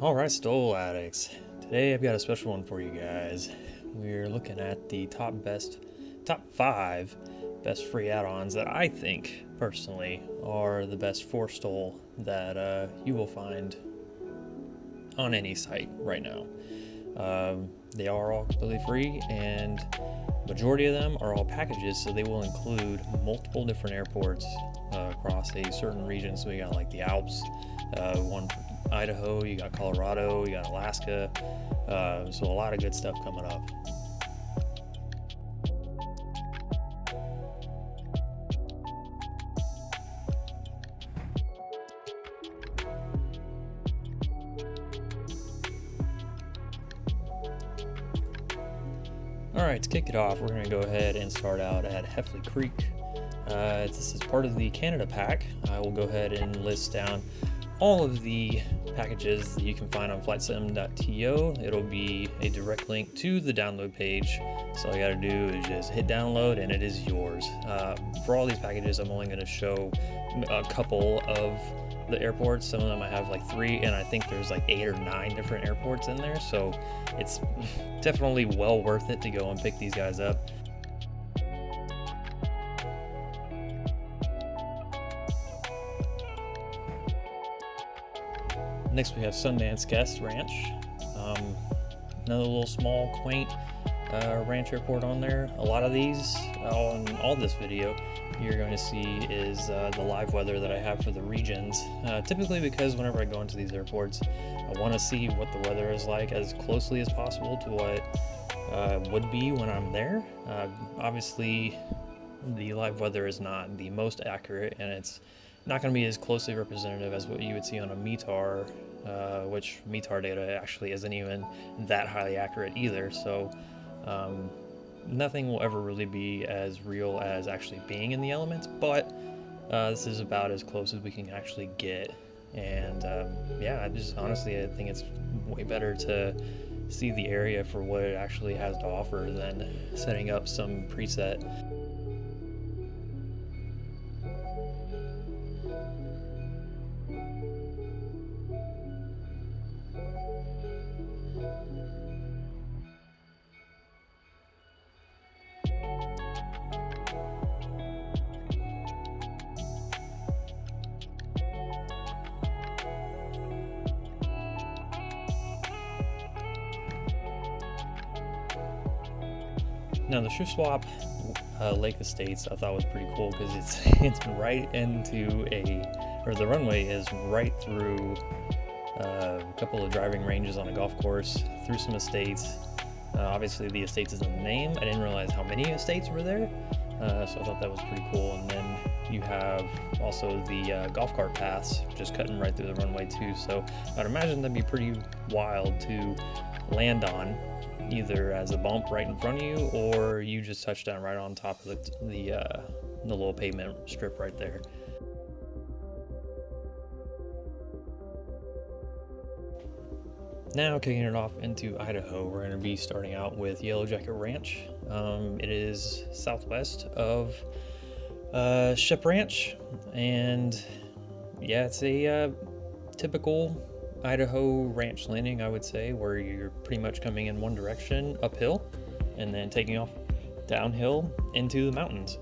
Alright, STOL addicts. Today I've got a special one for you guys. We're looking at the top 5 best free add-ons that I think, personally, are the best for STOL that you will find on any site right now. They are all completely free, and majority of them are all packages, so they will include multiple different airports across a certain region. So we got like the Alps, one for Idaho, you got Colorado, you got Alaska, so a lot of good stuff coming up. Alright, to kick it off, we're going to go ahead and start out at Heffley Creek. This is part of the Canada pack. I will go ahead and list down all of the packages that you can find on flightsim.to. It'll be a direct link to the download page, so all you gotta do is just hit download and it is yours. For all these packages, I'm only going to show a couple of the airports. Some of them I have like 3, and I think there's like 8 or 9 different airports in there, so it's definitely well worth it to go and pick these guys up. Next we have Sundance Guest Ranch, another little small quaint ranch airport on there. A lot of these on all this video you're going to see is the live weather that I have for the regions, typically because whenever I go into these airports I want to see what the weather is like as closely as possible to what would be when I'm there. Obviously the live weather is not the most accurate, and it's not going to be as closely representative as what you would see on a METAR, which METAR data actually isn't even that highly accurate either, so nothing will ever really be as real as actually being in the elements, but this is about as close as we can actually get. And yeah, I think it's way better to see the area for what it actually has to offer than setting up some preset. Now the shift swap Lake Estates I thought was pretty cool because it's right into the runway is right through a couple of driving ranges on a golf course, through some estates. Obviously the estates is in the name. I didn't realize how many estates were there, so I thought that was pretty cool. And then you have also the golf cart paths just cutting right through the runway too, so I'd imagine that'd be pretty wild to land on, either as a bump right in front of you, or you just touch down right on top of the little pavement strip right there. Now kicking it off into Idaho, we're going to be starting out with Yellow Jacket Ranch. It is southwest of Shep Ranch, and yeah, it's a typical Idaho ranch landing, I would say, where you're pretty much coming in one direction uphill and then taking off downhill into the mountains.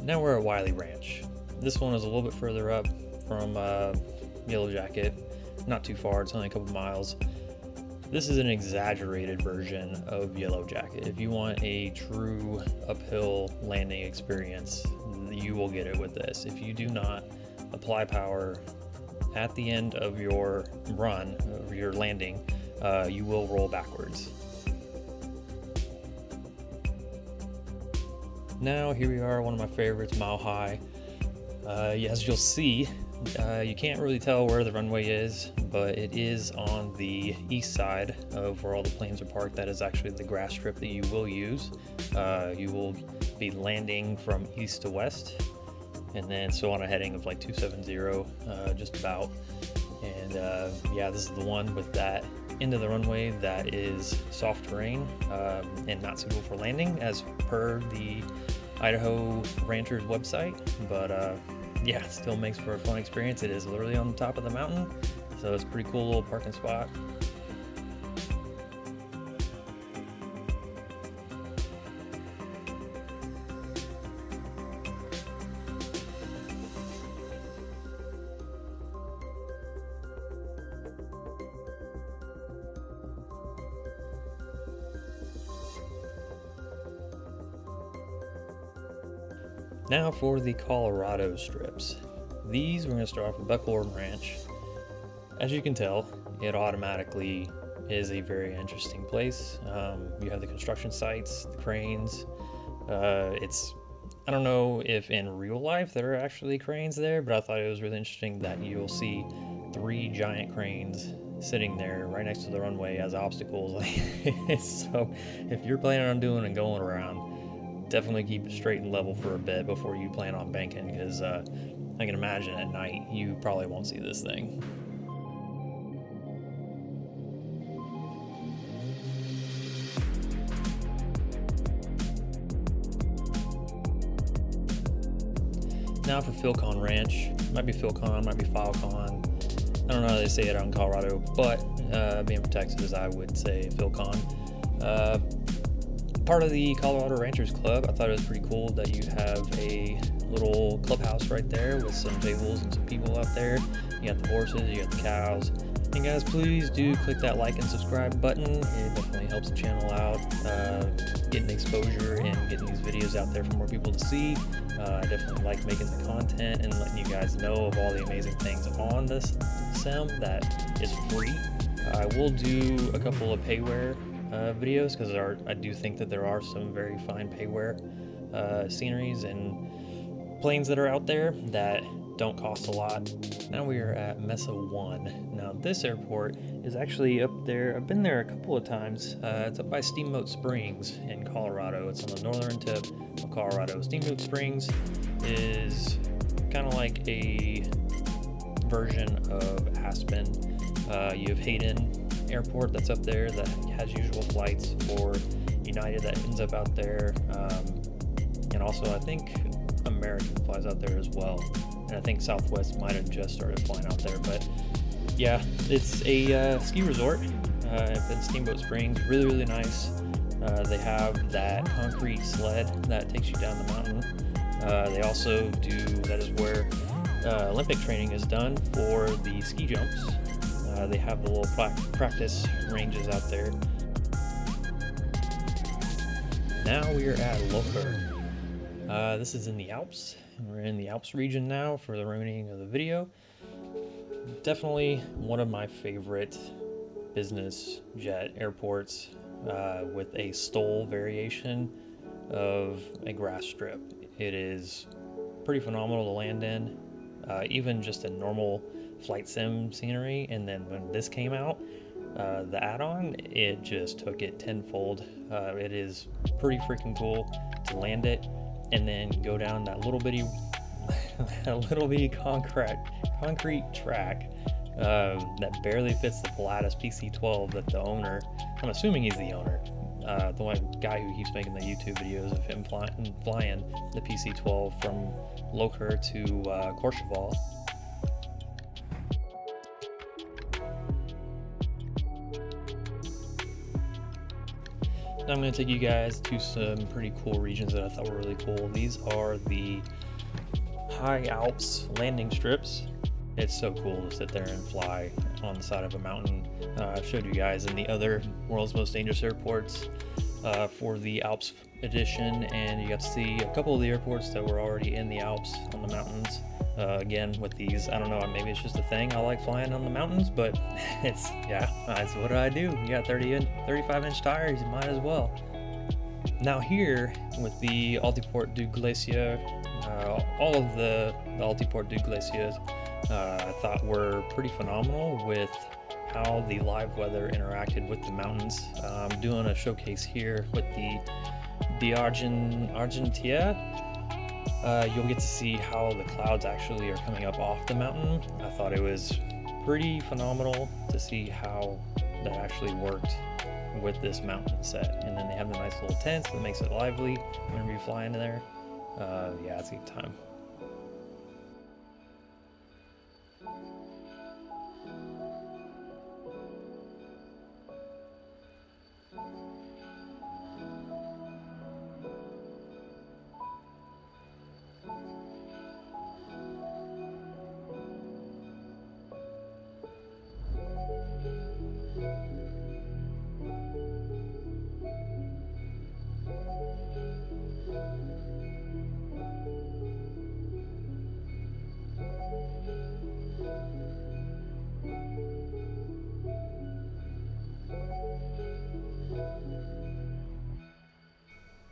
Now we're at Wiley Ranch. This one is a little bit further up from Yellow Jacket, not too far, it's only a couple miles. This is an exaggerated version of Yellow Jacket. If you want a true uphill landing experience, you will get it with this. If you do not apply power at the end of your run, or your landing, you will roll backwards. Now here we are, one of my favorites, Mile High. As you'll see, You can't really tell where the runway is, but it is on the east side of where all the planes are parked. That is actually the grass strip that you will use. You will be landing from east to west, and then so on a heading of like 270, just about. And yeah, this is the one with that end of the runway that is soft terrain and not suitable for landing, as per the Idaho Ranchers website. But yeah, it still makes for a fun experience. It is literally on the top of the mountain, so it's a pretty cool little parking spot. Now for the Colorado strips. These, we're going to start off with Buckhorn Ranch. As you can tell, it automatically is a very interesting place. You have the construction sites, the cranes. I don't know if in real life there are actually cranes there, but I thought it was really interesting that you'll see 3 giant cranes sitting there right next to the runway as obstacles. So if you're planning on doing and going around, definitely keep it straight and level for a bit before you plan on banking, because I can imagine at night you probably won't see this thing. Now for Philcon Ranch. Might be Philcon, might be Filecon. I don't know how they say it out in Colorado, but being from Texas, I would say Philcon. Part of the Colorado Ranchers Club. I thought it was pretty cool that you have a little clubhouse right there with some tables and some people out there. You got the horses, you got the cows. And guys, please do click that like and subscribe button. It definitely helps the channel out, getting exposure and getting these videos out there for more people to see. I definitely like making the content and letting you guys know of all the amazing things on this sim that is free. I will do a couple of payware videos, because I do think that there are some very fine payware sceneries and planes that are out there that don't cost a lot. Now we are at Mesa 1. Now this airport is actually up there. I've been there a couple of times. It's up by Steamboat Springs in Colorado. It's on the northern tip of Colorado. Steamboat Springs is kind of like a version of Aspen. You have Hayden Airport that's up there that has usual flights for United that ends up out there, and also I think American flies out there as well, and I think Southwest might have just started flying out there. But yeah, it's a ski resort in Steamboat Springs. Really nice. They have that concrete sled that takes you down the mountain. They also do, that is where Olympic training is done for the ski jumps. They have the little practice ranges out there. Now we are at Locher. This is in the Alps. We're in the Alps region now for the remaining of the video. Definitely one of my favorite business jet airports, with a STOL variation of a grass strip. It is pretty phenomenal to land in, even just a normal flight sim scenery. And then when this came out, the add-on, it just took it tenfold. It is pretty freaking cool to land it and then go down that little bitty concrete track that barely fits the Pilatus PC-12 that the owner, I'm assuming he's the owner, the one guy who keeps making the YouTube videos of him flying the PC-12 from Locher to Courchevel. Now I'm going to take you guys to some pretty cool regions that I thought were really cool. These are the High Alps landing strips. It's so cool to sit there and fly on the side of a mountain. I've showed you guys in the other World's Most Dangerous Airports for the Alps edition, and you got to see a couple of the airports that were already in the Alps on the mountains. Again, with these, I don't know, maybe it's just a thing. I like flying on the mountains, but it's what I do. You got 35-inch tires, you might as well. Now here, with the Altiport du Glacier, all of the Altiport du Glaciers I thought were pretty phenomenal with how the live weather interacted with the mountains. I'm doing a showcase here with the Argentia. You'll get to see how the clouds actually are coming up off the mountain. I thought it was pretty phenomenal to see how that actually worked with this mountain set. And then they have the nice little tents that makes it lively whenever you fly into there. Yeah, it's a good time.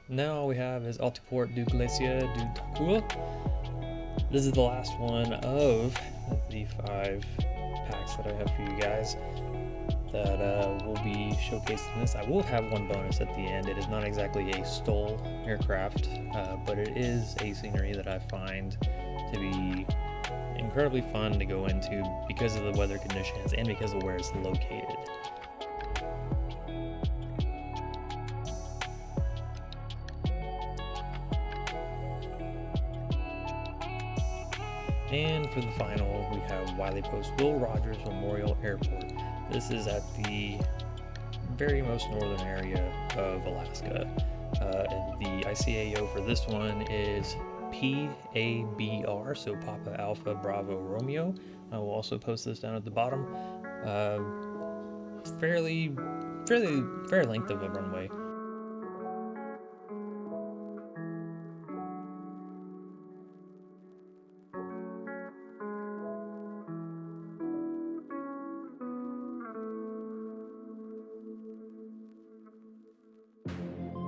Now all we have is Altiport du Glacier du Tacourt. This is the last one of the 5 packs that I have for you guys that will be showcased in this. I will have one bonus at the end. It is not exactly a STOL aircraft, but it is a scenery that I find to be incredibly fun to go into because of the weather conditions and because of where it's located. And for the final, we have Wiley Post Will Rogers Memorial Airport. This is at the very most northern area of Alaska. The ICAO for this one is PABR, so Papa Alpha Bravo Romeo. I will also post this down at the bottom. Fair length of a runway.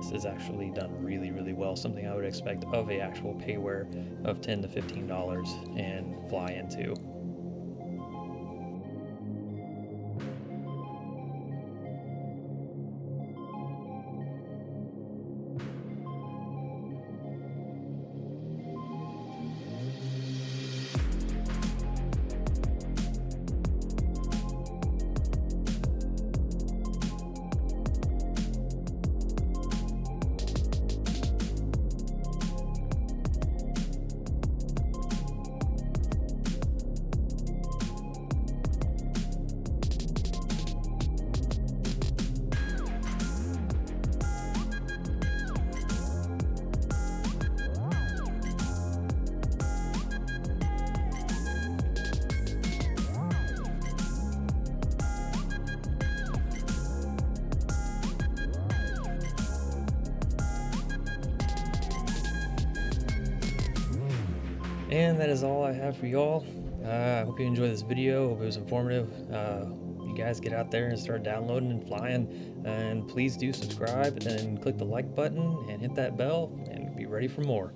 This is actually done really well, something I would expect of a actual payware of $10 to $15 and fly into. And that is all I have for y'all. I hope you enjoyed this video. Hope it was informative. You guys get out there and start downloading and flying. And please do subscribe and click the like button and hit that bell and be ready for more.